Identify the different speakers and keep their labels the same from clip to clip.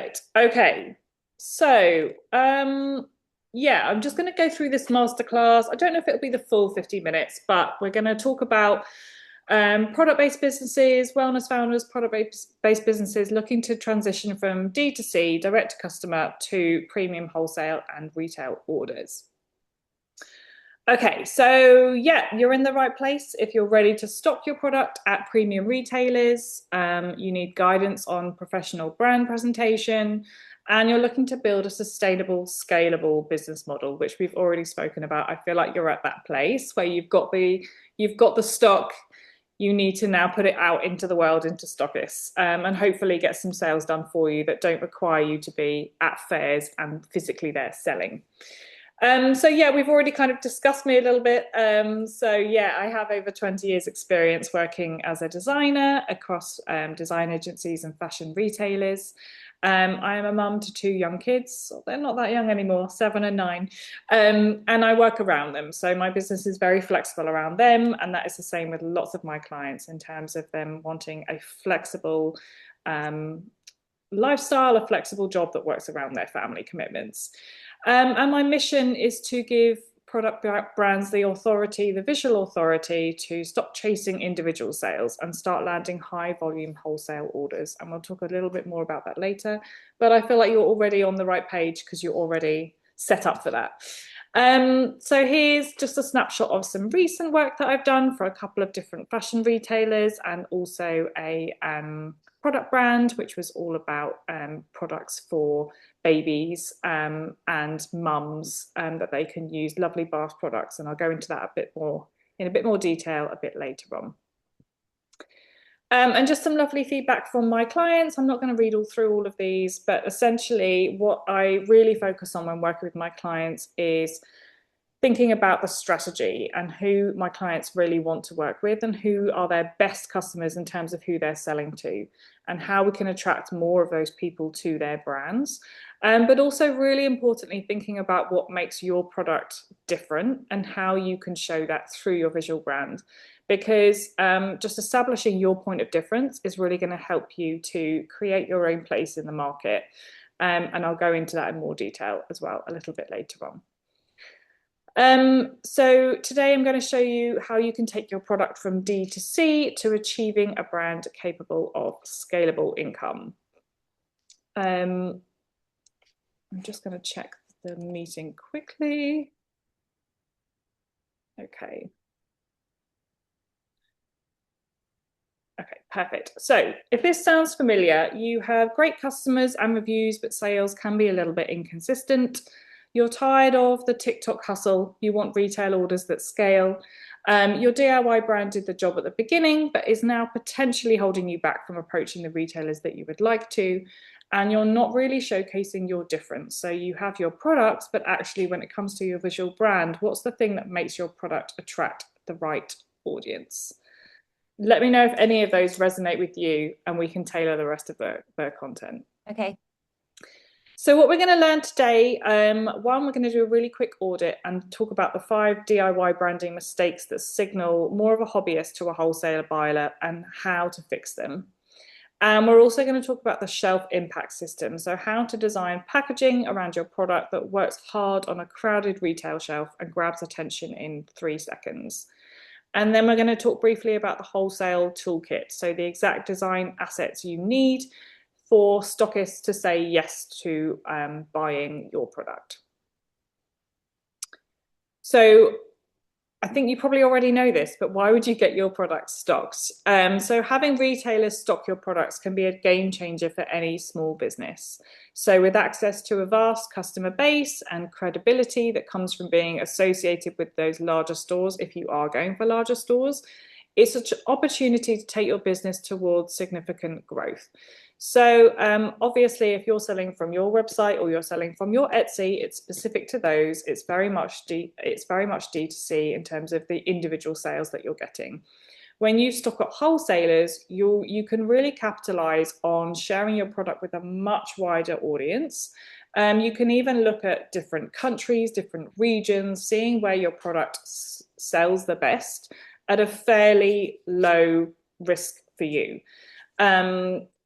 Speaker 1: Perfect. Okay. So, yeah, I'm just going to go through this masterclass. I don't know if it'll be the full 50 minutes, but we're going to talk about product-based businesses, wellness founders, product-based businesses looking to transition from D2C, direct to customer, to premium wholesale and retail orders. Okay, so yeah, you're in the right place. If you're ready to stock your product at premium retailers, you need guidance on professional brand presentation, and you're looking to build a sustainable, scalable business model, which we've already spoken about. I feel like you're at that place where you've got the stock. You need to now put it out into the world, into stockists, and hopefully get some sales done for you that don't require you to be at fairs and physically there selling. So yeah, we've already kind of discussed me a little bit. So yeah, I have over 20 years experience working as a designer across design agencies and fashion retailers. I am a mum to two young kids. They're not that young anymore, 7 and 9. And I work around them. So my business is very flexible around them. And that is the same with lots of my clients in terms of them wanting a flexible lifestyle, a flexible job that works around their family commitments. And my mission is to give product brands the authority, the visual authority to stop chasing individual sales and start landing high volume wholesale orders. And we'll talk a little bit more about that later. But I feel like you're already on the right page because you're already set up for that. So here's just a snapshot of some recent work that I've done for a couple of different fashion retailers and also a product brand, which was all about products for babies and mums that they can use, lovely bath products. And I'll go into that in a bit more detail a bit later on. And just some lovely feedback from my clients. I'm not going to read through all of these, but essentially what I really focus on when working with my clients is thinking about the strategy and who my clients really want to work with and who are their best customers in terms of who they're selling to and how we can attract more of those people to their brands. But also really importantly, thinking about what makes your product different and how you can show that through your visual brand. Because just establishing your point of difference is really going to help you to create your own place in the market. And I'll go into that in more detail as well a little bit later on. So today I'm going to show you how you can take your product from D to C to achieving a brand capable of scalable income. I'm just going to check the meeting quickly. Okay. Okay, perfect. So if this sounds familiar, you have great customers and reviews, but sales can be a little bit inconsistent. You're tired of the TikTok hustle. You want retail orders that scale. Your DIY brand did the job at the beginning, but is now potentially holding you back from approaching the retailers that you would like to. And you're not really showcasing your difference. So you have your products, but actually when it comes to your visual brand, what's the thing that makes your product attract the right audience? Let me know if any of those resonate with you and we can tailor the rest of the content.
Speaker 2: Okay.
Speaker 1: So what we're going to learn today, one, we're going to do a really quick audit and talk about the 5 DIY branding mistakes that signal more of a hobbyist to a wholesaler buyer and how to fix them. And we're also going to talk about the shelf impact system. So how to design packaging around your product that works hard on a crowded retail shelf and grabs attention in 3 seconds. And then we're going to talk briefly about the wholesale toolkit. So the exact design assets you need for stockists to say yes to buying your product. So I think you probably already know this, but why would you get your products stocked? So having retailers stock your products can be a game changer for any small business. So with access to a vast customer base and credibility that comes from being associated with those larger stores, if you are going for larger stores, it's an opportunity to take your business towards significant growth. So obviously, if you're selling from your website or you're selling from your Etsy, it's specific to those. It's very much D2C in terms of the individual sales that you're getting. When you stock at wholesalers, you can really capitalize on sharing your product with a much wider audience. You can even look at different countries, different regions, seeing where your product sells the best at a fairly low risk for you.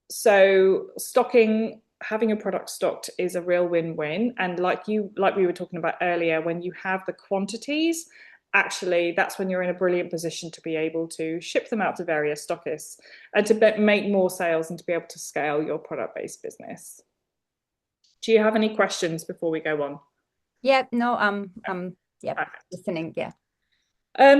Speaker 1: So stocking having your product stocked is a real win-win. And like we were talking about earlier, when you have the quantities, actually that's when you're in a brilliant position to be able to ship them out to various stockists and to make more sales and to be able to scale your product-based business. Do you have any questions before we go on?
Speaker 2: Yeah, no, yeah,
Speaker 1: Perfect.
Speaker 2: listening. Yeah.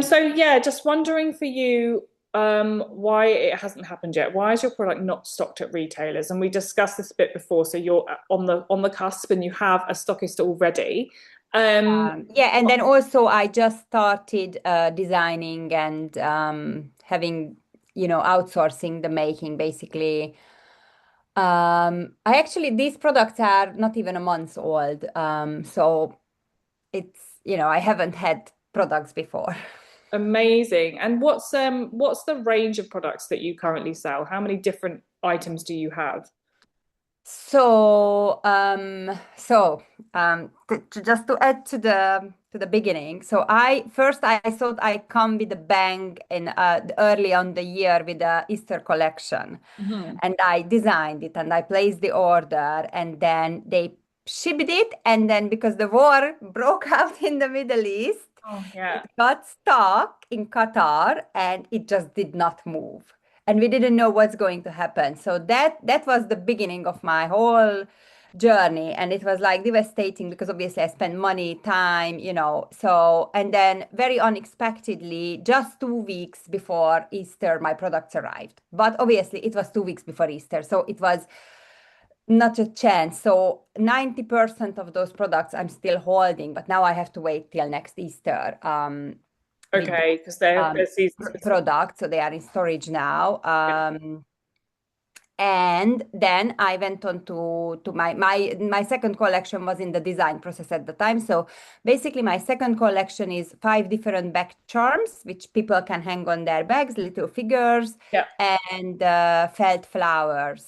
Speaker 1: So yeah, just wondering for you, why it hasn't happened yet. Why is your product not stocked at retailers? And we discussed this a bit before, so you're on the cusp and you have a stockist already.
Speaker 2: Yeah, and then also I just started designing and having, outsourcing the making basically. I actually, these products are not even a month old. So it's, I haven't had products before.
Speaker 1: Amazing. And what's the range of products that you currently sell? How many different items do you have?
Speaker 2: Just to add to the beginning. So I thought I come with a bang in early on the year with the Easter collection,
Speaker 1: Mhm.
Speaker 2: and I designed it and I placed the order, and then they shipped it, and then because the war broke out in the Middle East,
Speaker 1: Oh
Speaker 2: it
Speaker 1: yeah.
Speaker 2: got stuck in Qatar and it just did not move. And we didn't know what's going to happen. So that was the beginning of my whole journey. And it was like devastating because obviously I spent money, time, So, and then very unexpectedly, just 2 weeks before Easter, my products arrived. But obviously it was 2 weeks before Easter. So it was not a chance. So 90% of those products I'm still holding, but now I have to wait till next Easter with
Speaker 1: Okay, because they're season specific.
Speaker 2: products. So they are in storage now. And then I went on to my second collection was in the design process at the time. So basically, my second collection is 5 different bag charms, which people can hang on their bags, little figures,
Speaker 1: Yeah,
Speaker 2: and felt flowers.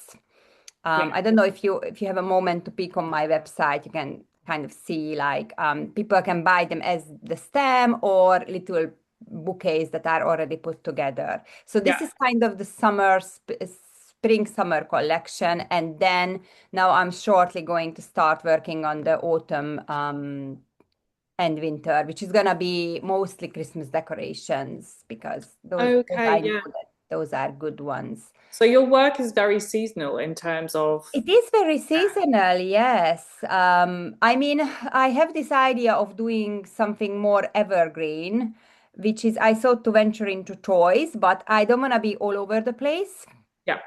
Speaker 1: yeah,
Speaker 2: I don't know if you have a moment to peek on my website, you can kind of see like people can buy them as the stem or little bouquets that are already put together. So
Speaker 1: yeah.
Speaker 2: this is kind of the spring summer collection, and then now I'm shortly going to start working on the autumn and winter, which is gonna be mostly Christmas decorations because those
Speaker 1: Okay,
Speaker 2: I know
Speaker 1: yeah.
Speaker 2: that those are good ones.
Speaker 1: So your work is very seasonal in terms of,
Speaker 2: It is very seasonal, yes. I mean, I have this idea of doing something more evergreen, which is I thought to venture into toys, but I don't want to be all over the place.
Speaker 1: yeah,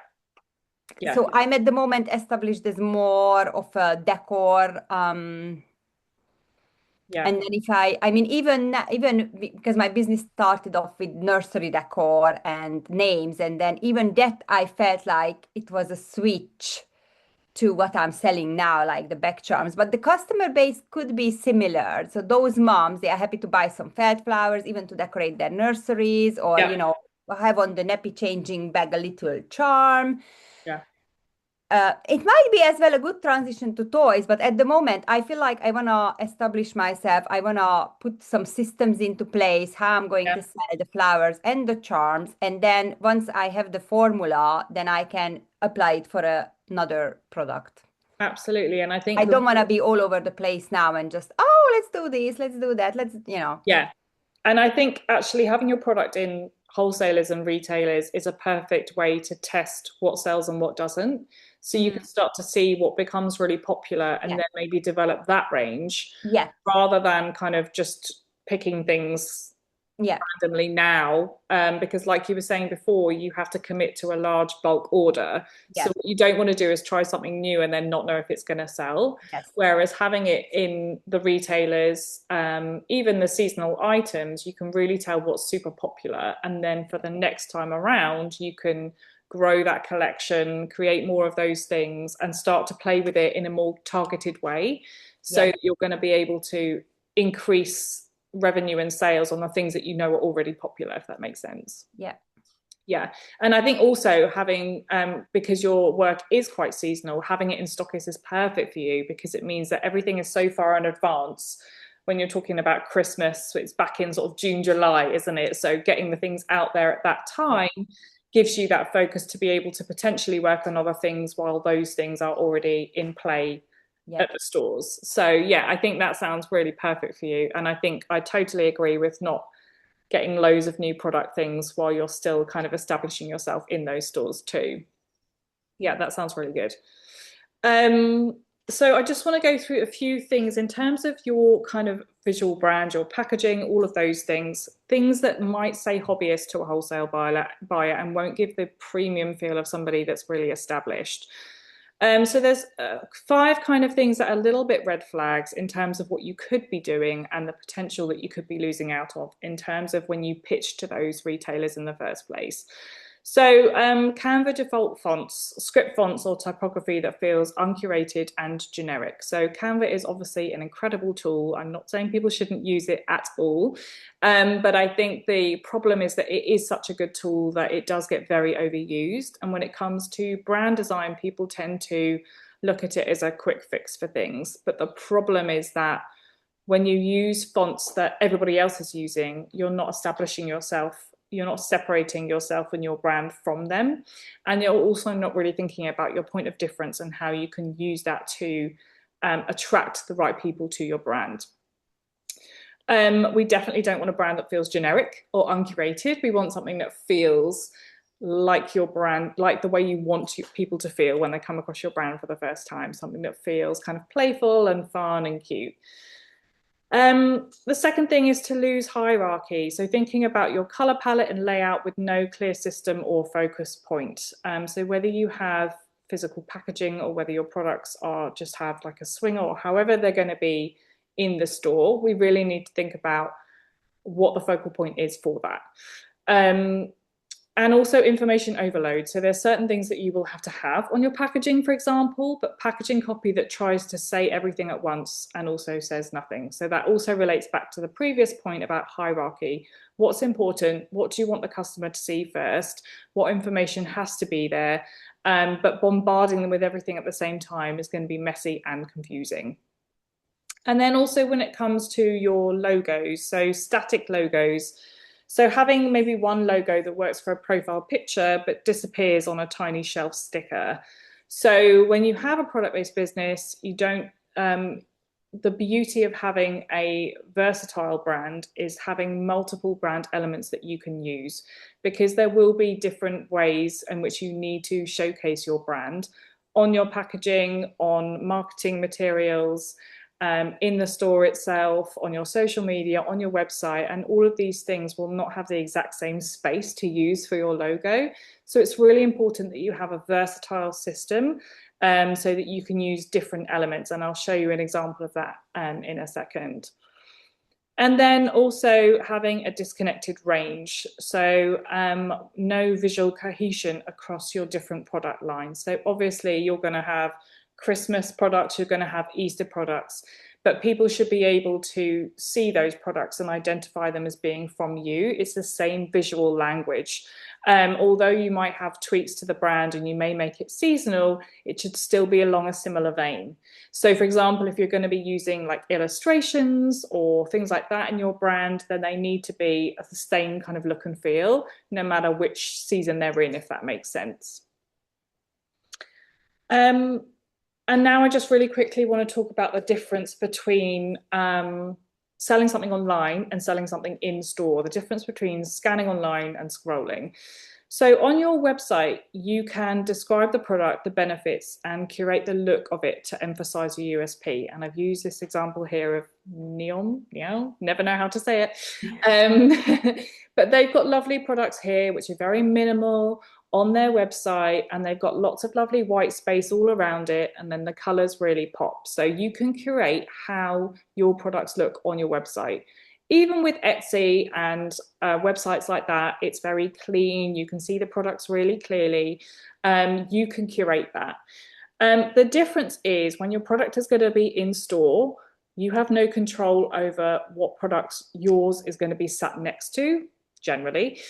Speaker 1: yeah,
Speaker 2: So I'm at the moment established as more of a decor.
Speaker 1: yeah,
Speaker 2: And then I mean, even because my business started off with nursery decor and names, and then even that I felt like it was a switch to what I'm selling now, like the back charms. But the customer base could be similar. So those moms, they are happy to buy some felt flowers, even to decorate their nurseries, or
Speaker 1: yeah,
Speaker 2: have on the nappy changing bag a little charm.
Speaker 1: yeah,
Speaker 2: It might be as well a good transition to toys, but at the moment, I feel like I want to establish myself. I want to put some systems into place, how I'm going
Speaker 1: yeah.
Speaker 2: to sell the flowers and the charms. And then once I have the formula, then I can apply it for another product.
Speaker 1: Absolutely. And I
Speaker 2: I
Speaker 1: think the
Speaker 2: don't want to be all over the place now and just, oh, let's do this, let's do that, let's.
Speaker 1: yeah. And I think actually having your product in wholesalers and retailers is a perfect way to test what sells and what doesn't. So you
Speaker 2: Mm,
Speaker 1: can start to see what becomes really popular and
Speaker 2: yeah,
Speaker 1: then maybe develop that range
Speaker 2: yeah,
Speaker 1: rather than kind of just picking things
Speaker 2: yeah,
Speaker 1: randomly now, because like you were saying before, you have to commit to a large bulk order. So
Speaker 2: yeah,
Speaker 1: what you don't want to do is try something new and then not know if it's going to sell.
Speaker 2: yes,
Speaker 1: Whereas having it in the retailers, even the seasonal items, you can really tell what's super popular. And then for the next time around, you can grow that collection, create more of those things, and start to play with it in a more targeted way. So
Speaker 2: yes,
Speaker 1: that you're going to be able to increase revenue and sales on the things that you know are already popular, if that makes sense.
Speaker 2: yeah,
Speaker 1: Yeah. And I think also having, because your work is quite seasonal, having it in stockist is perfect for you because it means that everything is so far in advance. When you're talking about Christmas, so it's back in sort of June, July, isn't it? So getting the things out there at that
Speaker 2: yeah,
Speaker 1: time gives you that focus to be able to potentially work on other things while those things are already in play
Speaker 2: Yeah.
Speaker 1: at the stores. So yeah, I think that sounds really perfect for you. And I think I totally agree with not getting loads of new product things while you're still kind of establishing yourself in those stores too. Yeah, that sounds really good. Um, so I just want to go through a few things in terms of your kind of visual brand, your packaging, all of those things that might say hobbyist to a wholesale buyer and won't give the premium feel of somebody that's really established. So there's five kind of things that are a little bit red flags in terms of what you could be doing and the potential that you could be losing out of in terms of when you pitch to those retailers in the first place. So Canva default fonts, script fonts or typography that feels uncurated and generic. So Canva is obviously an incredible tool. I'm not saying people shouldn't use it at all, but I think the problem is that it is such a good tool that it does get very overused. And when it comes to brand design, people tend to look at it as a quick fix for things. But the problem is that when you use fonts that everybody else is using, you're not establishing yourself, you're not separating yourself and your brand from them. And you're also not really thinking about your point of difference and how you can use that to attract the right people to your brand. We definitely don't want a brand that feels generic or uncurated. We want something that feels like your brand, like the way you want people to feel when they come across your brand for the first time, something that feels kind of playful and fun and cute. The second thing is to lose hierarchy. So thinking about your color palette and layout with no clear system or focus point. So whether you have physical packaging or whether your products are just have like a swinger or however they're going to be in the store, we really need to think about what the focal point is for that. And also information overload. So there's certain things that you will have to have on your packaging, for example, but packaging copy that tries to say everything at once and also says nothing. So that also relates back to the previous point about hierarchy. What's important? What do you want the customer to see first? What information has to be there? But bombarding them with everything at the same time is going to be messy and confusing. And then also when it comes to your logos, so static logos, so having maybe one logo that works for a profile picture but disappears on a tiny shelf sticker. So when you have a product-based business, you don't, the beauty of having a versatile brand is having multiple brand elements that you can use, because there will be different ways in which you need to showcase your brand on your packaging, on marketing materials, in the store itself, on your social media, on your website, and all of these things will not have the exact same space to use for your logo. So it's really important that you have a versatile system so that you can use different elements. And I'll show you an example of that in a second. And then also having a disconnected range. So no visual cohesion across your different product lines. So obviously you're going to have Christmas products, you're going to have Easter products, but people should be able to see those products and identify them as being from you. It's the same visual language. Although you might have tweaks to the brand and you may make it seasonal, it should still be along a similar vein. So for example, if you're going to be using like illustrations or things like that in your brand, then they need to be a sustained kind of look and feel, no matter which season they're in, if that makes sense. And now I just really quickly want to talk about the difference between selling something online and selling something in store, the difference between scanning online and scrolling. So on your website, you can describe the product, the benefits, and curate the look of it to emphasize your USP. And I've used this example here of Neon, never know how to say it. But they've got lovely products here, which are very minimal on their website, and they've got lots of lovely white space all around it, and then the colors really pop. So you can curate how your products look on your website. Even with Etsy and websites like that, it's very clean. You can see the products really clearly. You can curate that. The difference is when your product is going to be in store, you have no control over what products yours is going to be sat next to. Generally,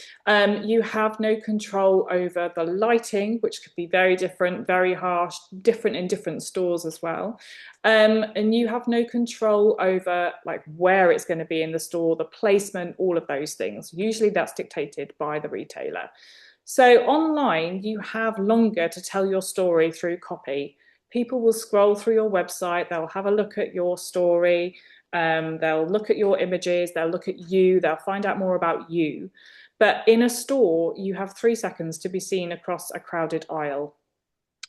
Speaker 1: you have no control over the lighting, which could be very different, very harsh, different in different stores as well. And you have no control over like where it's going to be in the store, the placement, all of those things. Usually that's dictated by the retailer. So online, you have longer to tell your story through copy. People will scroll through your website, they'll have a look at your story, they'll look at your images, they'll look at you, they'll find out more about you. But in a store, you have 3 seconds to be seen across a crowded aisle,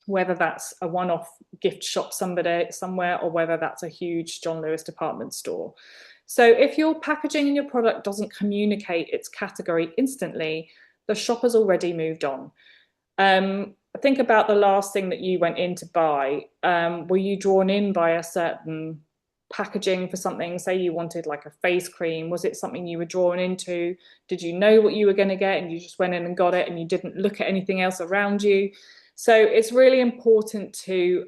Speaker 1: whether that's a one-off gift shop somebody somewhere or whether that's a huge John Lewis department store. So if your packaging and your product doesn't communicate its category instantly, the shopper's already moved on. Think about the last thing that you went in to buy. Were you drawn in by a certain packaging for something? Say you wanted like a face cream. Was it something you were drawn into? Did you know what you were going to get and you just went in and got it and you didn't look at anything else around you? So it's really important to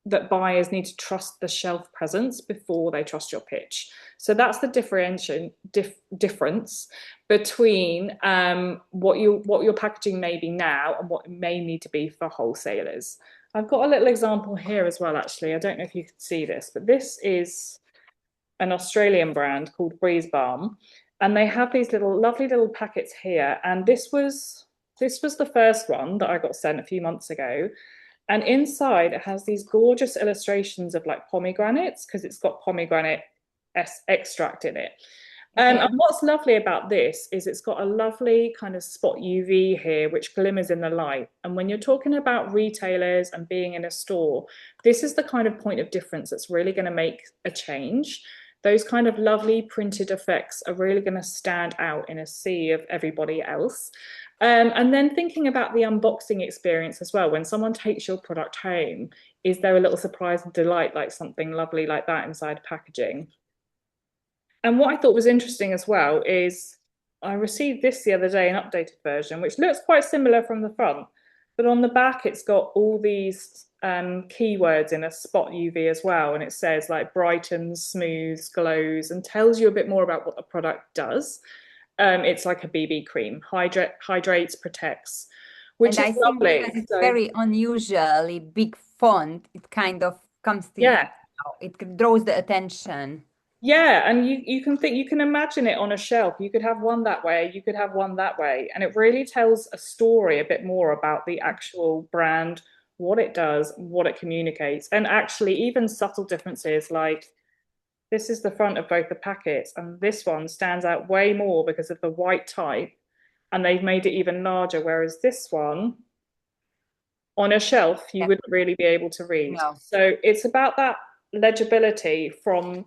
Speaker 1: that buyers need to trust the shelf presence before they trust your pitch. So that's the difference between what your packaging may be now and what it may need to be for wholesalers. I've got a little example here as well, actually. I don't know if you can see this, but this is an Australian brand called Breeze Balm, and they have these little lovely little packets here. And this was the first one that I got sent a few months ago. And inside it has these gorgeous illustrations of like pomegranates because it's got pomegranate extract in it.
Speaker 2: Okay.
Speaker 1: And what's lovely about this is it's got a lovely kind of spot UV here, which glimmers in the light. And when you're talking about retailers and being in a store, this is the kind of point of difference that's really going to make a change. Those kind of lovely printed effects are really going to stand out in a sea of everybody else. And then thinking about the unboxing experience as well, when someone takes your product home, is there a little surprise and delight like something lovely like that inside packaging? And what I thought was interesting as well is I received this the other day, an updated version, which looks quite similar from the front, but on the back it's got all these keywords in a spot UV as well, and it says like brightens, smooths, glows, and tells you a bit more about what the product does. It's like a BB cream, hydrates, protects, which
Speaker 2: And
Speaker 1: is
Speaker 2: I think because
Speaker 1: lovely.
Speaker 2: it's
Speaker 1: So
Speaker 2: very unusually big font, it kind of comes to,
Speaker 1: yeah,
Speaker 2: it draws the attention.
Speaker 1: yeah, and you can imagine it on a shelf. You could have one that way, you could have one that way, and it really tells a story a bit more about the actual brand, what it does, what it communicates, and actually even subtle differences like this is the front of both the packets, and this one stands out way more because of the white type, and they've made it even larger, whereas this one on a shelf you
Speaker 2: Yeah.
Speaker 1: wouldn't really be able to read.
Speaker 2: No.
Speaker 1: So it's about that legibility from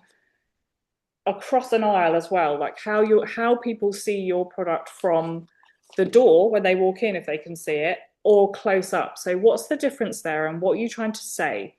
Speaker 1: across an aisle as well, like how people see your product from the door when they walk in if they can see it or close up. So what's the difference there and what are you trying to say?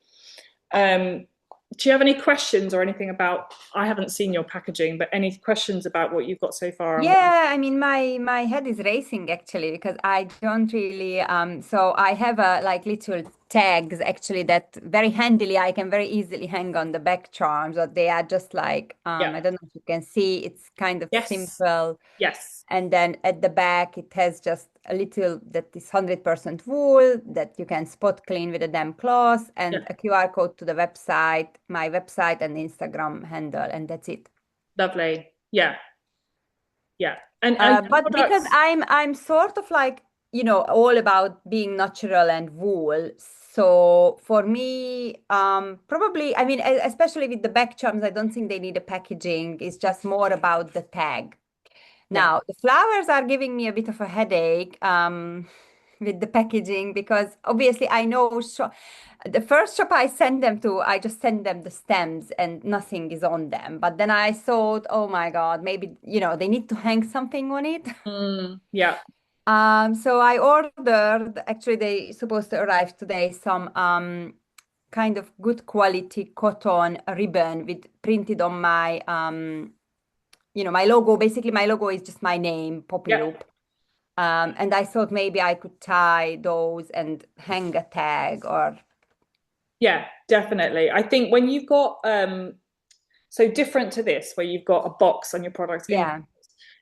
Speaker 1: um do you have any questions or anything about, I haven't seen your packaging, but any questions about what you've got so far and what you...
Speaker 2: Yeah, I mean my head is racing actually because I don't really so I have a like little tags actually that very handily I can very easily hang on the back charms, but they are just like
Speaker 1: Yeah.
Speaker 2: I don't know if you can see, it's kind of
Speaker 1: Yes.
Speaker 2: simple.
Speaker 1: Yes.
Speaker 2: And then at the back, it has just a little that is 100% wool that you can spot clean with a damp cloth
Speaker 1: Yeah.
Speaker 2: and a QR code to the website, my website and Instagram handle, and that's it.
Speaker 1: Lovely. Yeah. Yeah. And your
Speaker 2: But because
Speaker 1: products...
Speaker 2: I'm sort of like, all about being natural and wool. So for me, probably, I mean, especially with the back charms, I don't think they need a packaging. It's just more about the tag.
Speaker 1: Yeah.
Speaker 2: Now, the flowers are giving me a bit of a headache with the packaging because obviously I know the first shop I sent them to, I just sent them the stems and nothing is on them. But then I thought, oh my God, maybe, they need to hang something on it.
Speaker 1: Yeah.
Speaker 2: So I ordered, actually they supposed to arrive today, some kind of good quality cotton ribbon with printed on my my logo. Basically, my logo is just my name, Poppy
Speaker 1: Yeah.
Speaker 2: Loop. And I thought maybe I could tie those and hang a tag or
Speaker 1: Yeah, definitely. I think when you've got so different to this, where you've got a box and your products in,
Speaker 2: yeah.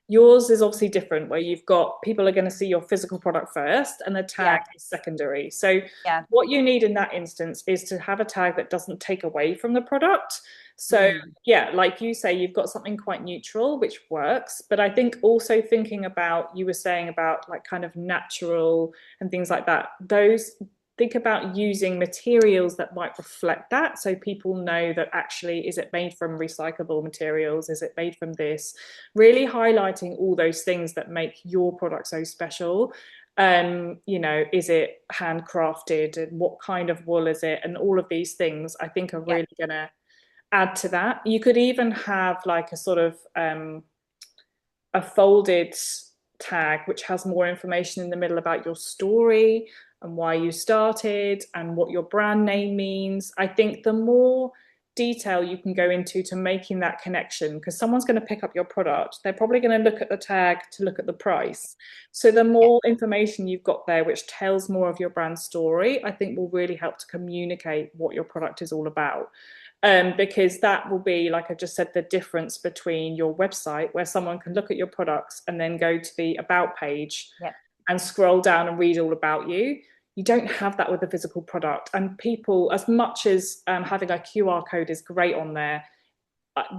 Speaker 1: Yours is obviously different, where you've got people are going to see your physical product first and the tag
Speaker 2: Yeah,
Speaker 1: is secondary. So,
Speaker 2: yeah.
Speaker 1: what you need in that instance is to have a tag that doesn't take away from the product. So,
Speaker 2: Mm,
Speaker 1: yeah, like you say, you've got something quite neutral, which works. But I think also thinking about, you were saying about like kind of natural and things like that, those think about using materials that might reflect that so people know that actually is it made from recyclable materials, is it made from this, really highlighting all those things that make your product so special. Is it handcrafted and what kind of wool is it, and all of these things I think are
Speaker 2: yeah.
Speaker 1: really going to add to that. You could even have like a sort of a folded tag which has more information in the middle about your story and why you started and what your brand name means. I think the more detail you can go into to making that connection, because someone's going to pick up your product, they're probably going to look at the tag to look at the price. So the
Speaker 2: Yeah.
Speaker 1: more information you've got there, which tells more of your brand story, I think will really help to communicate what your product is all about. Because that will be, like I just said, the difference between your website, where someone can look at your products and then go to the about page
Speaker 2: Yeah.
Speaker 1: and scroll down and read all about you. You don't have that with a physical product. And people, as much as having a QR code is great on there,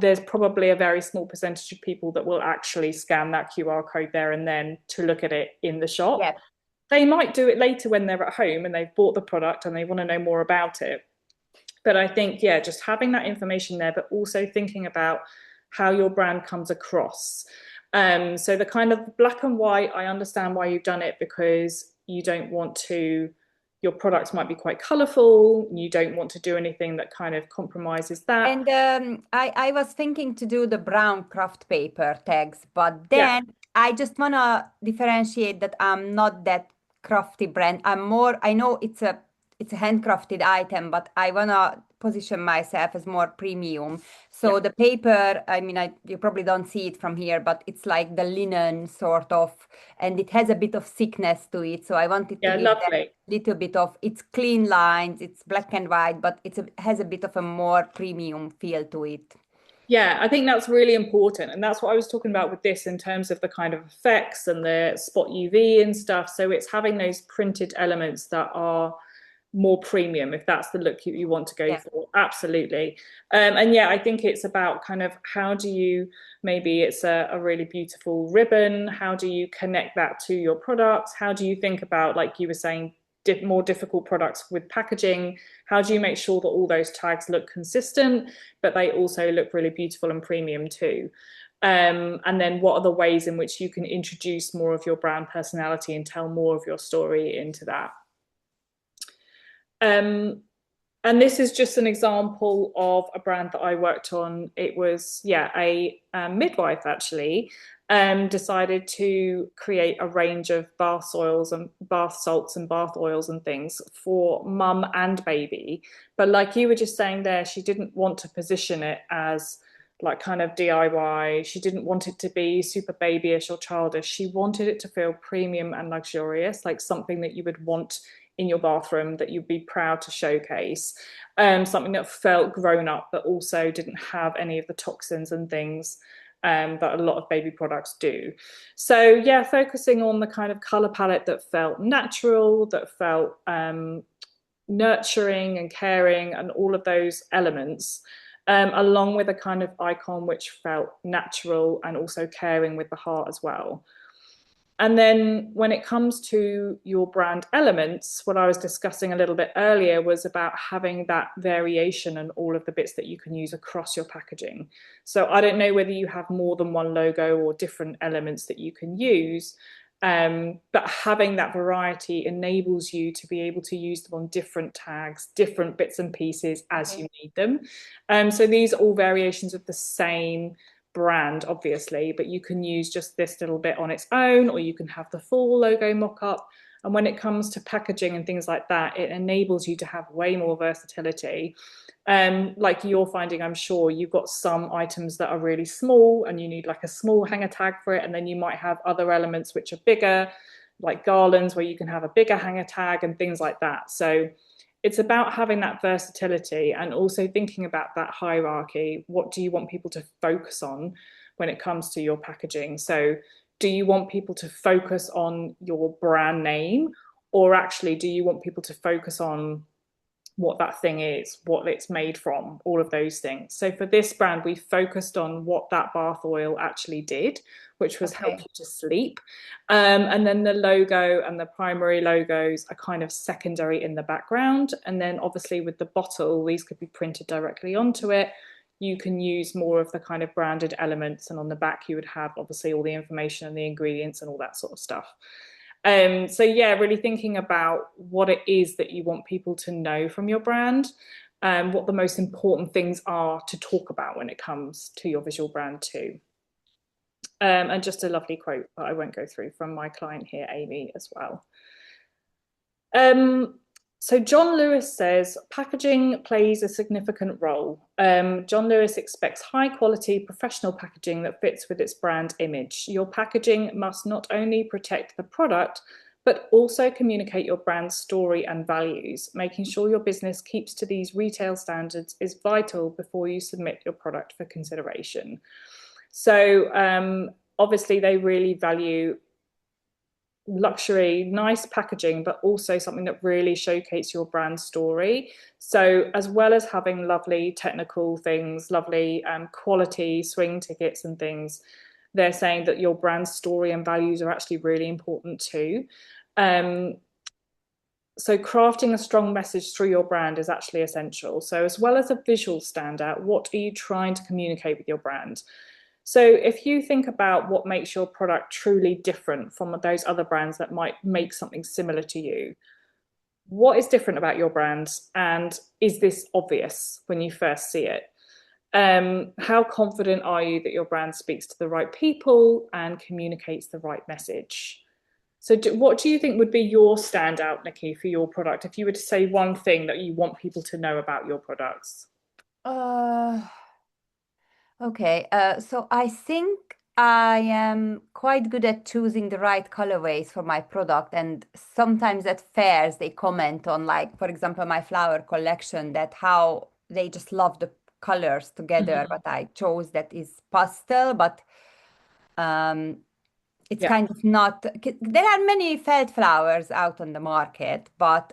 Speaker 1: there's probably a very small percentage of people that will actually scan that QR code there and then to look at it in the shop.
Speaker 2: Yeah.
Speaker 1: They might do it later when they're at home and they've bought the product and they want to know more about it. But I think, yeah, just having that information there, but also thinking about how your brand comes across. So the kind of black and white, I understand why you've done it, because you don't want to, your products might be quite colorful. You don't want to do anything that kind of compromises that.
Speaker 2: And I was thinking to do the brown craft paper tags, but
Speaker 1: Yeah,
Speaker 2: then I just want to differentiate that I'm not that crafty brand. I'm more, I know it's a handcrafted item, but I want to position myself as more premium.
Speaker 1: yeah,
Speaker 2: So the paper, I mean, you probably don't see it from here, but it's like the linen sort of, and it has a bit of thickness to it. So I wanted to
Speaker 1: yeah,
Speaker 2: give that
Speaker 1: lovely.
Speaker 2: little bit of, it's clean lines, it's black and white, but has a bit of a more premium feel to it.
Speaker 1: Yeah, I think that's really important. And that's what I was talking about with this in terms of the kind of effects and the spot UV and stuff. So it's having those printed elements that are more premium, if that's the look you want to go
Speaker 2: Yeah.
Speaker 1: for. Absolutely. And yeah, I think it's about kind of how do you, maybe it's a really beautiful ribbon. How do you connect that to your products? How do you think about, like you were saying, more difficult products with packaging? How do you make sure that all those tags look consistent, but they also look really beautiful and premium too? And then what are the ways in which you can introduce more of your brand personality and tell more of your story into that? Um, and this is just an example of a brand that I worked on. It was, yeah, a midwife actually decided to create a range of bath soils and bath salts and bath oils and things for mum and baby. But like you were just saying there, she didn't want to position it as like kind of DIY. She didn't want it to be super babyish or childish. She wanted it to feel premium and luxurious, like something that you would want in your bathroom that you'd be proud to showcase. Something that felt grown up, but also didn't have any of the toxins and things that a lot of baby products do. So, yeah, focusing on the kind of color palette that felt natural, that felt nurturing and caring, and all of those elements. Along with a kind of icon which felt natural and also caring with the heart as well. And then when it comes to your brand elements, what I was discussing a little bit earlier was about having that variation and all of the bits that you can use across your packaging. So I don't know whether you have more than one logo or different elements that you can use, but having that variety enables you to be able to use them on different tags, different bits and pieces as
Speaker 2: Okay.
Speaker 1: you need them. So these are all variations of the same brand, obviously, but you can use just this little bit on its own, or you can have the full logo mock up. And when it comes to packaging and things like that, it enables you to have way more versatility. Like you're finding, I'm sure you've got some items that are really small and you need like a small hanger tag for it. And then you might have other elements which are bigger, like garlands, where you can have a bigger hanger tag and things like that. So it's about having that versatility and also thinking about that hierarchy. What do you want people to focus on when it comes to your packaging. So, do you want people to focus on your brand name, or actually do you want people to focus on what that thing is, what it's made from, all of those things? So for this brand, we focused on what that bath oil actually did, which was help
Speaker 2: Okay.
Speaker 1: you to sleep. And then the logo and the primary logos are kind of secondary in the background. And then obviously with the bottle, these could be printed directly onto it. You can use more of the kind of branded elements, and on the back you would have obviously all the information and the ingredients and all that sort of stuff. So yeah, really thinking about what it is that you want people to know from your brand, what the most important things are to talk about when it comes to your visual brand too. And just a lovely quote that I won't go through from my client here, Amy, as well. Um, so John Lewis says packaging plays a significant role. John Lewis expects high quality professional packaging that fits with its brand image. Your packaging must not only protect the product, but also communicate your brand story and values. Making sure your business keeps to these retail standards is vital before you submit your product for consideration. So obviously they really value luxury, nice packaging, but also something that really showcases your brand story. So, as well as having lovely technical things, lovely quality swing tickets and things, they're saying that your brand story and values are actually really important too. Um, so, crafting a strong message through your brand is actually essential. So, as well as a visual standout, what are you trying to communicate with your brand? So if you think about what makes your product truly different from those other brands that might make something similar to you, what is different about your brand? And is this obvious when you first see it? How confident are you that your brand speaks to the right people and communicates the right message? So what do you think would be your standout, Nikki, for your product? If you were to say one thing that you want people to know about your products?
Speaker 2: Uh, okay. So I think I am quite good at choosing the right colorways for my product. And sometimes at fairs, they comment on, like, for example, my flower collection, that how they just love the colors together.
Speaker 1: Mhm.
Speaker 2: But I chose that is pastel, but um, it's
Speaker 1: Yeah.
Speaker 2: kind of not. There are many felt flowers out on the market, but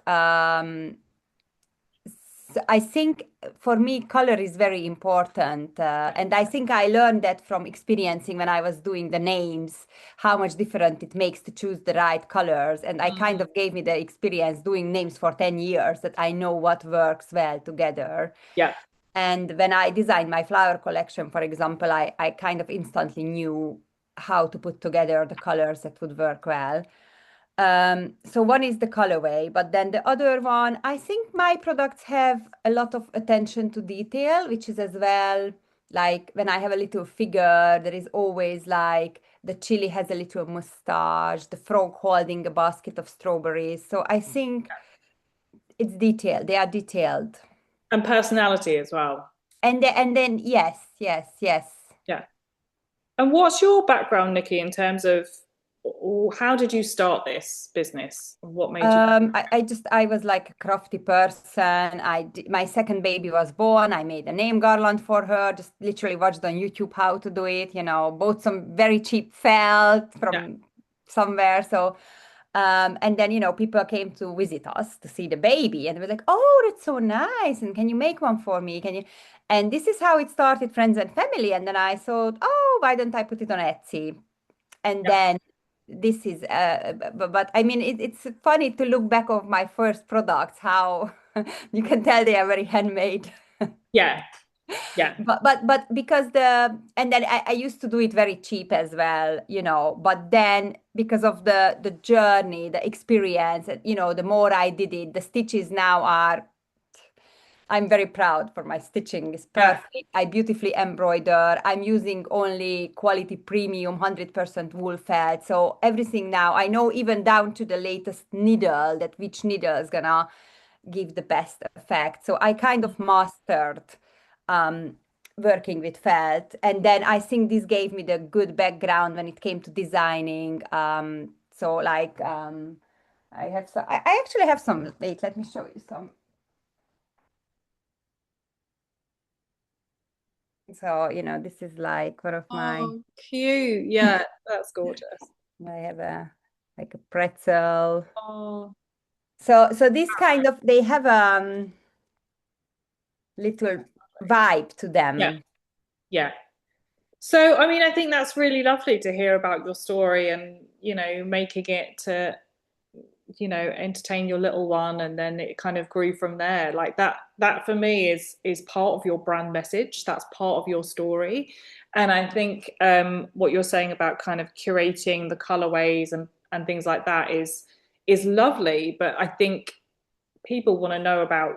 Speaker 2: I think for me, color is very important. And I think I learned that from experiencing when I was doing the names, how much different it makes to choose the right colors. And I kind
Speaker 1: Mhm.
Speaker 2: of gave me the experience doing names for 10 years that I know what works well together.
Speaker 1: Yeah.
Speaker 2: And when I designed my flower collection, for example, I kind of instantly knew how to put together the colors that would work well. So one is the colorway, but then the other one, I think my products have a lot of attention to detail, which is as well like when I have a little figure, there is always like the chili has a little mustache, the frog holding a basket of strawberries. So I think it's detailed. They are detailed.
Speaker 1: And personality as well.
Speaker 2: And then yes, yes, yes.
Speaker 1: Yeah. And what's your background, Nikki, in terms of how did you start this business? What made you?
Speaker 2: I was like a crafty person. My second baby was born. I made a name garland for her. Just literally watched on YouTube how to do it. Bought some very cheap felt
Speaker 1: Yeah,
Speaker 2: from somewhere. So, and then people came to visit us to see the baby, and they were like, "Oh, that's so nice! And can you make one for me? Can you?" And this is how it started, friends and family. And then I thought, "Oh, why don't I put it on Etsy?" And
Speaker 1: yeah,
Speaker 2: then this is but I mean it's funny to look back of my first products, how you can tell they are very handmade.
Speaker 1: yeah, yeah,
Speaker 2: But because and then I used to do it very cheap as well, but then because of the journey, the experience, the more I did it, the stitches now are, I'm very proud for my stitching. It's
Speaker 1: yeah,
Speaker 2: perfect. I beautifully embroider. I'm using only quality premium 100% wool felt. So everything now, I know even down to the latest needle, that which needle is gonna give the best effect. So I kind of mastered um, working with felt. And then I think this gave me the good background when it came to designing. So like I have some, I actually have some, wait, let me show you some So, this is like one of my,
Speaker 1: Oh, cute. Yeah, that's gorgeous.
Speaker 2: I have a like a pretzel.
Speaker 1: Oh,
Speaker 2: So this kind of, they have little vibe to
Speaker 1: yeah,
Speaker 2: them.
Speaker 1: yeah. So, I mean, I think that's really lovely to hear about your story and, making it to, entertain your little one, and then it kind of grew from there. Like that for me is part of your brand message. That's part of your story. And I think what you're saying about kind of curating the colorways and things like that is lovely. But I think people want to know about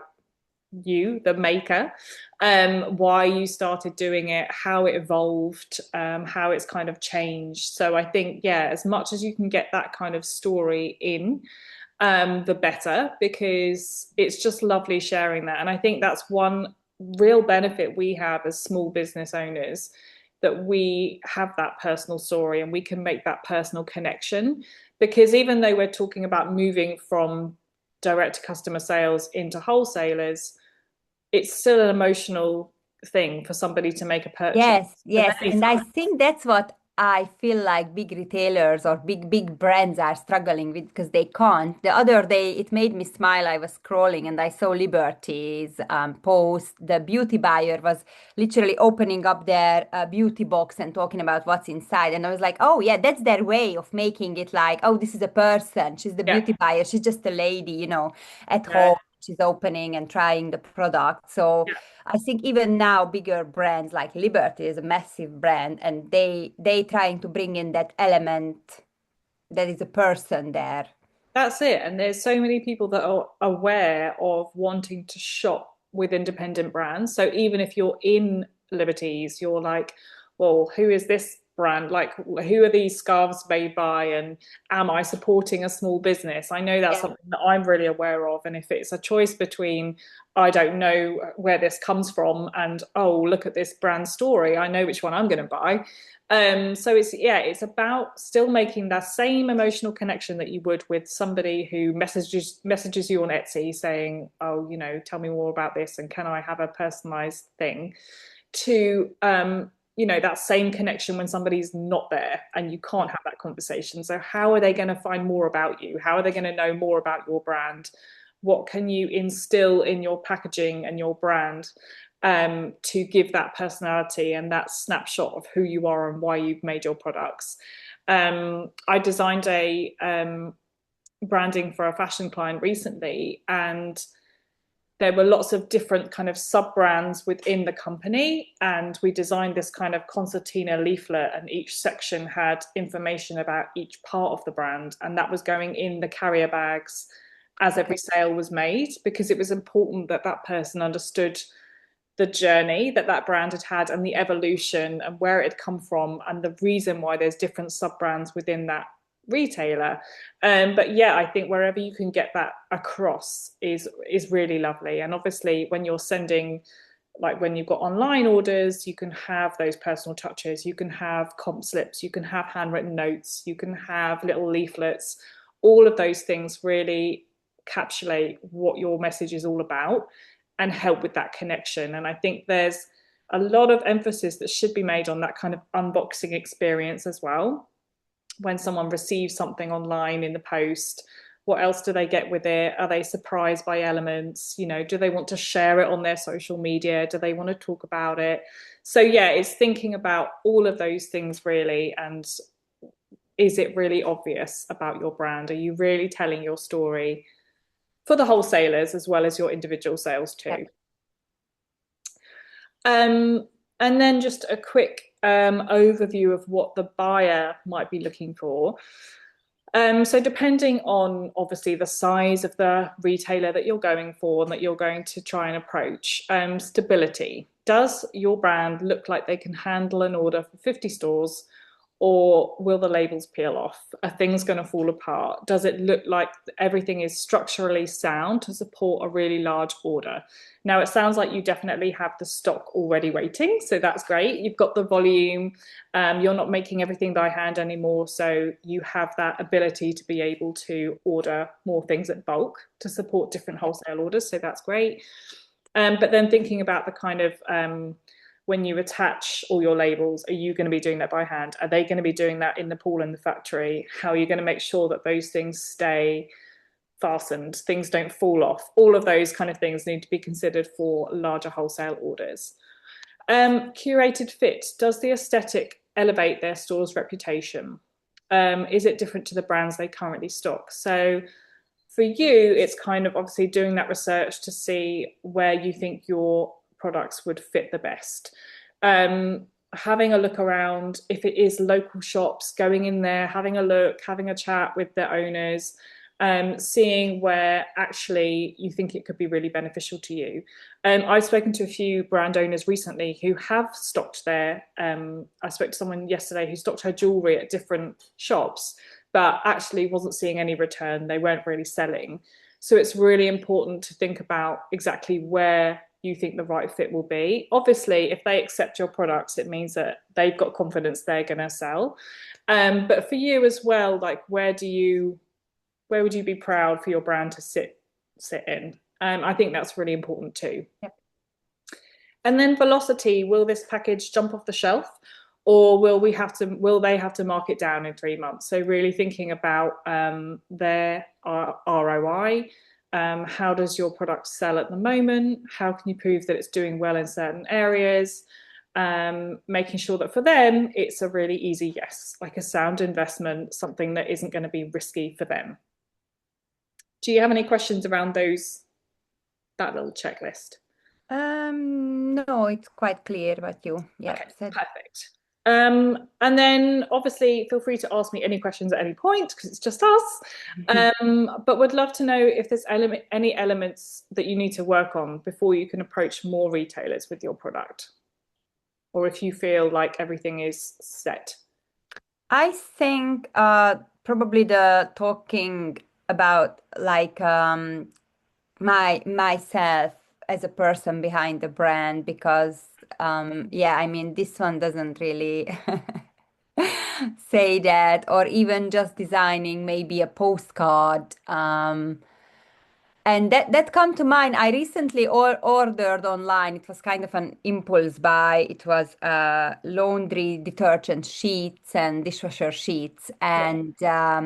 Speaker 1: you, the maker, why you started doing it, how it evolved, how it's kind of changed. So I think, yeah, as much as you can get that kind of story in, the better, because it's just lovely sharing that. And I think that's one real benefit we have as small business owners, that we have that personal story and we can make that personal connection. Because even though we're talking about moving from direct to customer sales into wholesalers, it's still an emotional thing for somebody to make a purchase.
Speaker 2: Yes,
Speaker 1: And then
Speaker 2: yes.
Speaker 1: they
Speaker 2: And I
Speaker 1: sign.
Speaker 2: think that's what I feel like big retailers or big brands are struggling with because they can't. The other day, it made me smile. I was scrolling and I saw Liberty's post. The beauty buyer was literally opening up their beauty box and talking about what's inside. And I was like, oh, yeah, that's their way of making it like, oh, this is a person. She's the
Speaker 1: Yeah,
Speaker 2: beauty buyer. She's just a lady, at
Speaker 1: yeah,
Speaker 2: home. She's opening and trying the product. So,
Speaker 1: yeah.
Speaker 2: I think even now bigger brands like Liberty is a massive brand and they trying to bring in that element that is a person there.
Speaker 1: That's it. And there's so many people that are aware of wanting to shop with independent brands. So even if you're in Liberties, you're like, well, who is this brand? Like, who are these scarves made by? And am I supporting a small business? I know that's
Speaker 2: Yeah.
Speaker 1: something that I'm really aware of. And if it's a choice between, I don't know where this comes from, and oh, look at this brand story, I know which one I'm going to buy. So it's about still making that same emotional connection that you would with somebody who messages you on Etsy saying, "Oh, tell me more about this, and can I have a personalized thing?" To that same connection when somebody's not there and you can't have that conversation. So how are they going to find more about you? How are they going to know more about your brand? What can you instill in your packaging and your brand, to give that personality and that snapshot of who you are and why you've made your products? I designed a branding for a fashion client recently, and there were lots of different kind of sub brands within the company, and we designed this kind of concertina leaflet, and each section had information about each part of the brand, and that was going in the carrier bags as every
Speaker 2: Okay.
Speaker 1: sale was made, because it was important that that person understood the journey that that brand had had and the evolution and where it had come from and the reason why there's different sub brands within that retailer. But yeah, I think wherever you can get that across is really lovely. And obviously, when you're sending, like when you've got online orders, you can have those personal touches. You can have comp slips. You can have handwritten notes. You can have little leaflets. All of those things really encapsulate what your message is all about and help with that connection. And I think there's a lot of emphasis that should be made on that kind of unboxing experience as well. When someone receives something online in the post, what else do they get with it? Are they surprised by elements? Do they want to share it on their social media? Do they want to talk about it? So yeah, it's thinking about all of those things really. And is it really obvious about your brand? Are you really telling your story for the wholesalers as well as your individual sales
Speaker 2: Yeah.
Speaker 1: too? Um, and then just a quick overview of what the buyer might be looking for. So depending on obviously the size of the retailer that you're going for and that you're going to try and approach, stability. Does your brand look like they can handle an order for 50 stores, or will the labels peel off? Are things going to fall apart? Does it look like everything is structurally sound to support a really large order? Now, it sounds like you definitely have the stock already waiting, so that's great. You've got the volume, you're not making everything by hand anymore, so you have that ability to be able to order more things at bulk to support different wholesale orders, so that's great. But then thinking about the kind of when you attach all your labels, are you going to be doing that by hand? Are they going to be doing that in the pool in the factory? How are you going to make sure that those things stay fastened, things don't fall off? All of those kind of things need to be considered for larger wholesale orders. Curated fit. Does the aesthetic elevate their store's reputation? Is it different to the brands they currently stock? So for you, it's kind of obviously doing that research to see where you think your products would fit the best. Having a look around, if it is local shops, going in there, having a look, having a chat with the owners, seeing where actually you think it could be really beneficial to you. I've spoken to a few brand owners recently who have stocked their, I spoke to someone yesterday who stocked her jewellery at different shops, but actually wasn't seeing any return. They weren't really selling. So it's really important to think about exactly where you think the right fit will be. Obviously, if they accept your products, it means that they've got confidence they're going to sell. But for you as well, like where would you be proud for your brand to sit in? I think that's really important too.
Speaker 2: Yep.
Speaker 1: And then velocity, will this package jump off the shelf, or will they have to mark it down in 3 months? So really thinking about their ROI. How does your product sell at the moment? How can you prove that it's doing well in certain areas? Making sure that for them it's a really easy yes, like a sound investment, something that isn't going to be risky for them. Do you have any questions around that little checklist?
Speaker 2: No, it's quite clear what you, yeah,
Speaker 1: Okay,
Speaker 2: said.
Speaker 1: perfect. And then obviously feel free to ask me any questions at any point because it's just us. But would love to know if there's any elements that you need to work on before you can approach more retailers with your product, or if you feel like everything is set.
Speaker 2: I think probably the talking about like myself as a person behind the brand because yeah, I mean this one doesn't really say that, or even just designing maybe a postcard. And that come to mind. I recently ordered online. It was kind of an impulse buy. It was laundry detergent sheets and dishwasher sheets,
Speaker 1: Yeah,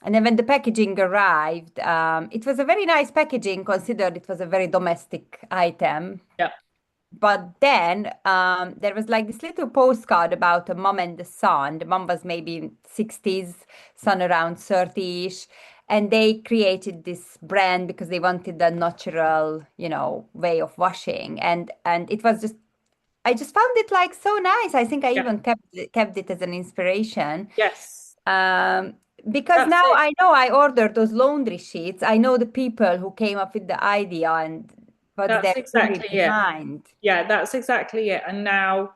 Speaker 2: and then when the packaging arrived, it was a very nice packaging, considered it was a very domestic item.
Speaker 1: yeah,
Speaker 2: But then there was like this little postcard about a mom and the son. The mom was maybe in 60s, son around 30-ish. And they created this brand because they wanted a natural, way of washing. And it was just, I just found it like so nice. I think I
Speaker 1: yeah.
Speaker 2: even kept it as an inspiration.
Speaker 1: Yes,
Speaker 2: Um, because
Speaker 1: that's
Speaker 2: now
Speaker 1: it.
Speaker 2: I know I ordered those laundry sheets. I know the people who came up with the idea and what's
Speaker 1: That's
Speaker 2: their story
Speaker 1: exactly it.
Speaker 2: behind.
Speaker 1: Yeah, that's exactly it. And now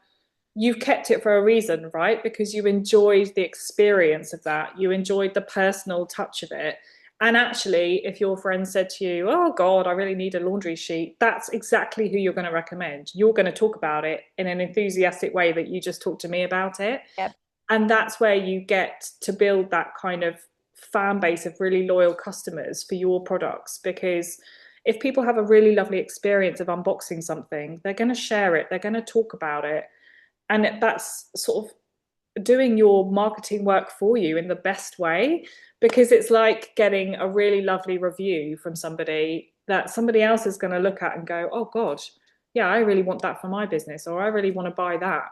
Speaker 1: you've kept it for a reason, right? Because you enjoyed the experience of that. You enjoyed the personal touch of it. And actually, if your friend said to you, "Oh God, I really need a laundry sheet," that's exactly who you're going to recommend. You're going to talk about it in an enthusiastic way that you just talked to me about it.
Speaker 2: Yep.
Speaker 1: And that's where you get to build that kind of fan base of really loyal customers for your products. Because if people have a really lovely experience of unboxing something, they're going to share it, they're going to talk about it. And that's sort of doing your marketing work for you in the best way, because it's like getting a really lovely review from somebody that somebody else is going to look at and go, "Oh God, yeah, I really want that for my business," or "I really want to buy that."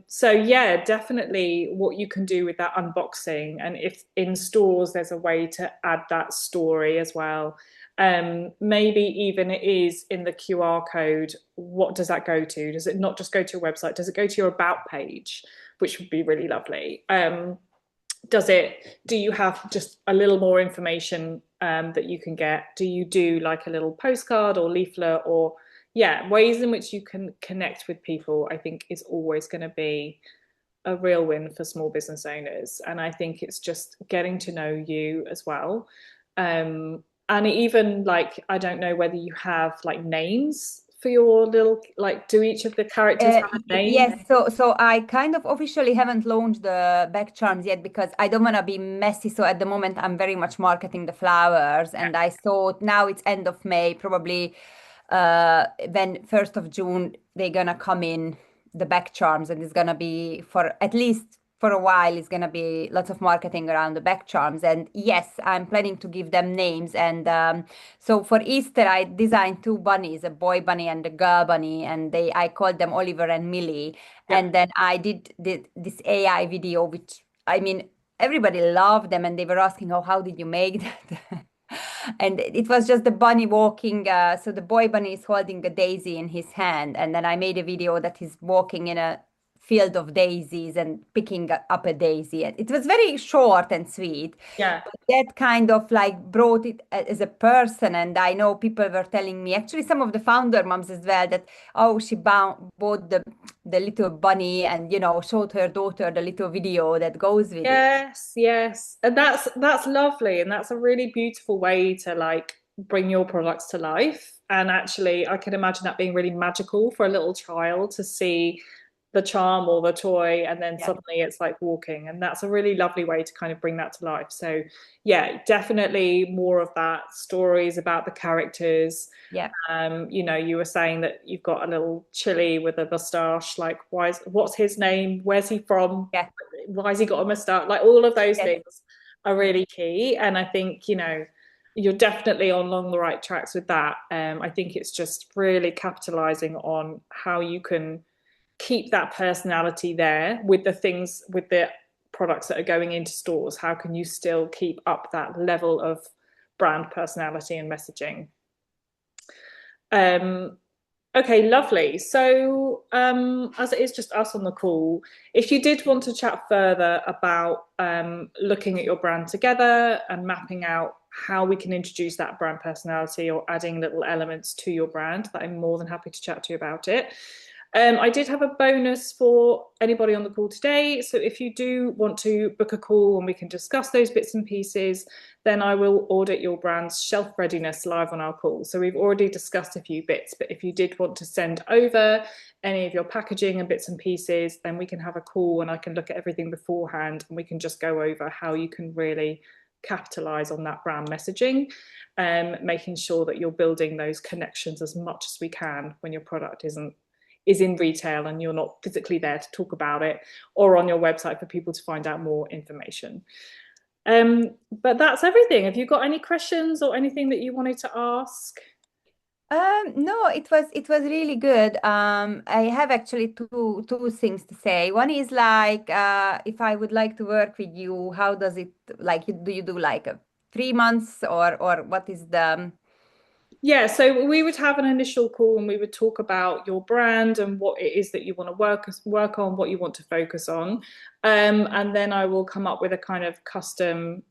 Speaker 1: So yeah, definitely what you can do with that unboxing, and if in stores there's a way to add that story as well. Maybe even it is in the QR code. What does that go to? Does it not just go to your website? Does it go to your about page, which would be really lovely? Do you have just a little more information that you can get? Do you do like a little postcard or leaflet, or yeah, ways in which you can connect with people, I think is always going to be a real win for small business owners. And I think it's just getting to know you as well. And even like, I don't know whether you have like names for your little, like, do each of the characters have a name?
Speaker 2: Yes, so I kind of officially haven't launched the back charms yet because I don't want to be messy. So at the moment, I'm very much marketing the flowers,
Speaker 1: Yeah,
Speaker 2: and I thought now it's end of May, probably when 1st of June they're gonna come in the back charms, and it's gonna be for at least for a while. It's gonna be lots of marketing around the back charms. And yes, I'm planning to give them names. And so for Easter, I designed two bunnies, a boy bunny and a girl bunny, and they I called them Oliver and Millie.
Speaker 1: Yeah.
Speaker 2: And then I did this AI video, which I mean everybody loved them, and they were asking, "Oh, how did you make that?" And it was just the bunny walking. So the boy bunny is holding a daisy in his hand, and then I made a video that he's walking in a field of daisies and picking up a daisy. And it was very short and sweet,
Speaker 1: Yeah.
Speaker 2: but that kind of like brought it as a person. And I know people were telling me, actually, some of the founder moms as well, that oh, she bought the little bunny and showed her daughter the little video that goes with it.
Speaker 1: Yes, yes. And that's lovely, and that's a really beautiful way to like bring your products to life. And actually, I can imagine that being really magical for a little child to see the charm or the toy, and then
Speaker 2: Yeah,
Speaker 1: suddenly it's like walking. And that's a really lovely way to kind of bring that to life. So, yeah, definitely more of that, stories about the characters.
Speaker 2: yeah,
Speaker 1: You were saying that you've got a little chili with a mustache. Like, what's his name? Where's he from?
Speaker 2: yeah,
Speaker 1: Why has he got a mustache? Like, all of those
Speaker 2: yes.
Speaker 1: things are really key. And I think, you're definitely on along the right tracks with that. I think it's just really capitalizing on how you can keep that personality there with the products that are going into stores. How can you still keep up that level of brand personality and messaging? Um, Okay, lovely. So, as it is just us on the call, if you did want to chat further about looking at your brand together and mapping out how we can introduce that brand personality or adding little elements to your brand, that I'm more than happy to chat to you about it. I did have a bonus for anybody on the call today. So if you do want to book a call and we can discuss those bits and pieces, then I will audit your brand's shelf readiness live on our call. So we've already discussed a few bits, but if you did want to send over any of your packaging and bits and pieces, then we can have a call and I can look at everything beforehand and we can just go over how you can really capitalize on that brand messaging, making sure that you're building those connections as much as we can when your product is in retail and you're not physically there to talk about it, or on your website for people to find out more information. But that's everything. Have you got any questions or anything that you wanted to ask?
Speaker 2: No, it was really good. I have actually two things to say. One is like, if I would like to work with you, how does it like? Do you do like a 3 months, or what is the?
Speaker 1: Yeah, so we would have an initial call and we would talk about your brand and what it is that you want to work on, what you want to focus on, and then I will come up with a kind of custom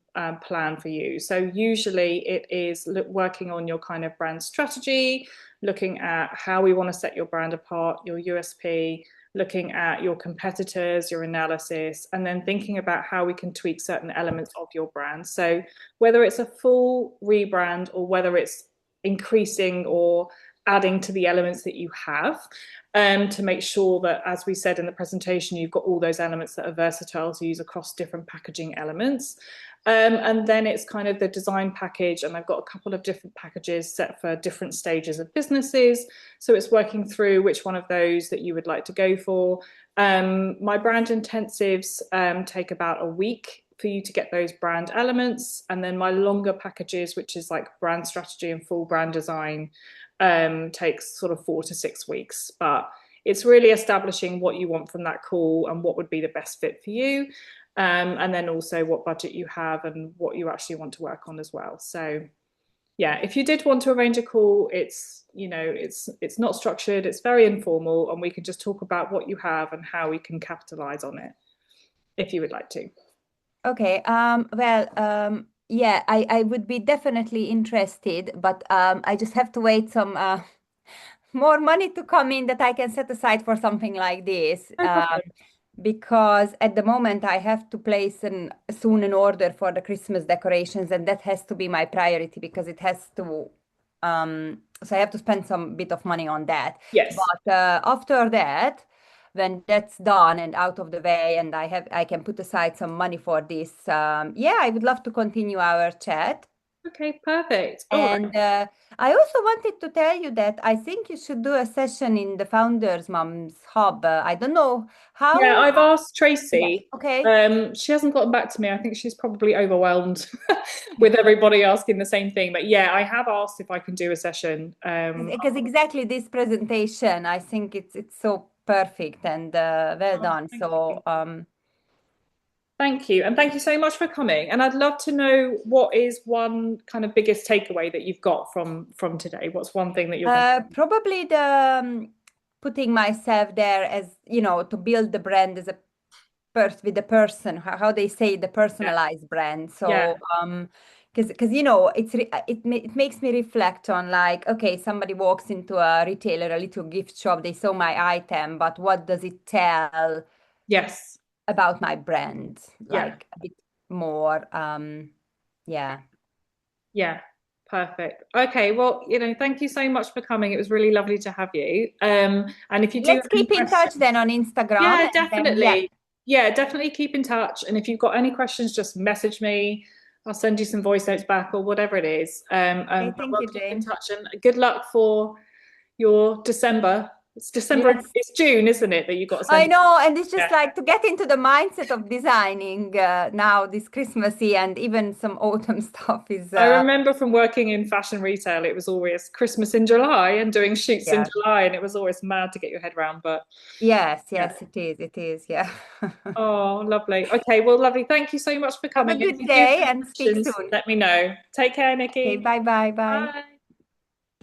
Speaker 1: plan for you. So usually it is working on your kind of brand strategy, looking at how we want to set your brand apart, your USP, looking at your competitors, your analysis, and then thinking about how we can tweak certain elements of your brand. So whether it's a full rebrand or whether it's increasing or adding to the elements that you have, to make sure that, as we said in the presentation, you've got all those elements that are versatile to use across different packaging elements. And then it's kind of the design package, and I've got a couple of different packages set for different stages of businesses. So it's working through which one of those that you would like to go for. My brand intensives take about a week for you to get those brand elements. And then my longer packages, which is like brand strategy and full brand design, takes sort of 4 to 6 weeks. But it's really establishing what you want from that call and what would be the best fit for you. And then also what budget you have and what you actually want to work on as well. So yeah, if you did want to arrange a call, it's not structured, it's very informal, and we can just talk about what you have and how we can capitalize on it if you would like to.
Speaker 2: Okay. Well, yeah, I would be definitely interested, but I just have to wait some more money to come in that I can set aside for something like this.
Speaker 1: No problem.
Speaker 2: Because at the moment I have to place soon an order for the Christmas decorations, and that has to be my priority because it has to. So I have to spend some bit of money on that.
Speaker 1: Yes.
Speaker 2: But after that, when that's done and out of the way, and I can put aside some money for this. Yeah, I would love to continue our chat.
Speaker 1: Okay, perfect. All right.
Speaker 2: And I also wanted to tell you that I think you should do a session in the Founders Moms Hub. I don't know
Speaker 1: Yeah,
Speaker 2: how.
Speaker 1: I've asked
Speaker 2: Yeah.
Speaker 1: Tracy.
Speaker 2: Okay.
Speaker 1: She hasn't gotten back to me. I think she's probably overwhelmed with everybody asking the same thing. But yeah, I have asked if I can do a session.
Speaker 2: Because exactly this presentation, I think it's so perfect and well
Speaker 1: Oh,
Speaker 2: done.
Speaker 1: thank you.
Speaker 2: So
Speaker 1: Thank you. And thank you so much for coming. And I'd love to know what is one kind of biggest takeaway that you've got from today. What's one thing that you're going to
Speaker 2: probably the putting myself there as, to build the brand as a with the person, how they say the
Speaker 1: Yeah.
Speaker 2: personalized brand.
Speaker 1: Yeah.
Speaker 2: So because it makes me reflect on, like, okay, somebody walks into a retailer, a little gift shop, they saw my item, but what does it tell
Speaker 1: Yes.
Speaker 2: about my brand?
Speaker 1: Yeah.
Speaker 2: Like a bit more, yeah.
Speaker 1: Yeah. Perfect. Okay. Well, thank you so much for coming. It was really lovely to have you. And if you do have
Speaker 2: Let's
Speaker 1: any
Speaker 2: keep in touch
Speaker 1: questions,
Speaker 2: then on Instagram,
Speaker 1: yeah,
Speaker 2: and then yeah.
Speaker 1: definitely. Yeah, definitely keep in touch. And if you've got any questions, just message me. I'll send you some voice notes back or whatever it is.
Speaker 2: Okay,
Speaker 1: But
Speaker 2: thank
Speaker 1: we'll
Speaker 2: you,
Speaker 1: keep in
Speaker 2: Jane.
Speaker 1: touch and good luck for your December. It's December,
Speaker 2: Yes.
Speaker 1: it's June, isn't it, that you got to
Speaker 2: I
Speaker 1: send?
Speaker 2: know, and it's
Speaker 1: Yeah.
Speaker 2: just like to get into the mindset of designing now this Christmassy and even some autumn stuff is
Speaker 1: I remember from working in fashion retail, it was always Christmas in July and doing shoots in
Speaker 2: yeah.
Speaker 1: July, and it was always mad to get your head around. But
Speaker 2: Yes,
Speaker 1: yeah.
Speaker 2: yes, it is, yeah.
Speaker 1: Oh, lovely. Okay, well, lovely. Thank you so much for
Speaker 2: Have a
Speaker 1: coming. And if
Speaker 2: good
Speaker 1: you do have
Speaker 2: day
Speaker 1: any
Speaker 2: and speak
Speaker 1: questions,
Speaker 2: soon.
Speaker 1: let me know. Take care,
Speaker 2: Okay,
Speaker 1: Nikki.
Speaker 2: bye bye bye.
Speaker 1: Bye.